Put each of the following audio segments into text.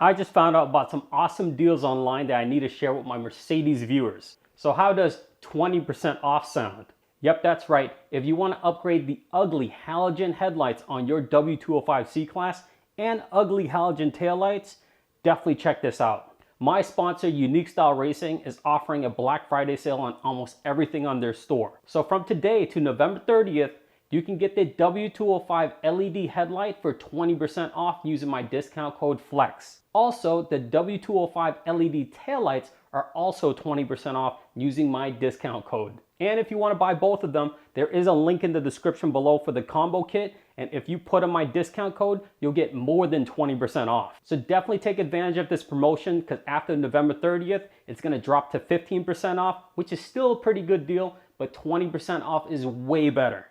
I just found out about some awesome deals online that I need to share with my Mercedes viewers. So how does 20% off sound? Yep, that's right. If you want to upgrade the ugly halogen headlights on your W205 C-Class and ugly halogen taillights, definitely check this out. My sponsor, Unique Style Racing, is offering a Black Friday sale on almost everything on their store. So from today to November 30th, you can get the W205 LED headlight for 20% off using my discount code FLEX. Also, the W205 LED taillights are also 20% off using my discount code. And if you want to buy both of them, there is a link in the description below for the combo kit. And if you put in my discount code, you'll get more than 20% off. So definitely take advantage of this promotion because after November 30th, it's going to drop to 15% off, which is still a pretty good deal, but 20% off is way better.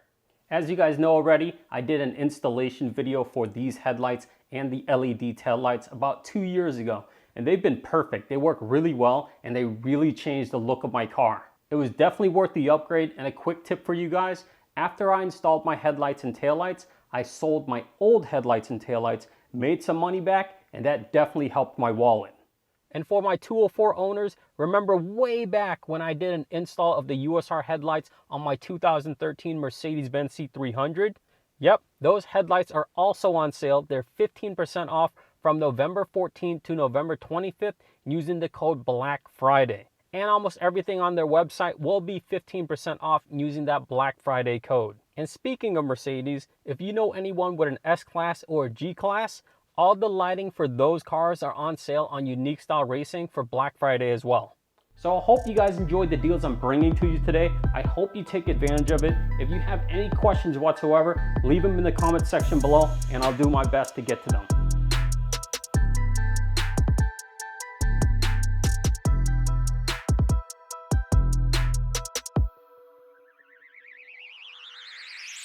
As you guys know already, I did an installation video for these headlights and the LED taillights about 2 years ago, and they've been perfect. They work really well, and they really changed the look of my car. It was definitely worth the upgrade, and a quick tip for you guys, after I installed my headlights and taillights, I sold my old headlights and taillights, made some money back, and that definitely helped my wallet. And for my 204 owners, remember way back when I did an install of the USR headlights on my 2013 Mercedes-Benz C300? Yep, those headlights are also on sale. They're 15% off from November 14th to November 25th using the code Black Friday. And almost everything on their website will be 15% off using that Black Friday code. And speaking of Mercedes, if you know anyone with an S-Class or a G-Class, all the lighting for those cars are on sale on Unique Style Racing for Black Friday as well. So I hope you guys enjoyed the deals I'm bringing to you today. I hope you take advantage of it. If you have any questions whatsoever, leave them in the comment section below and I'll do my best to get to them.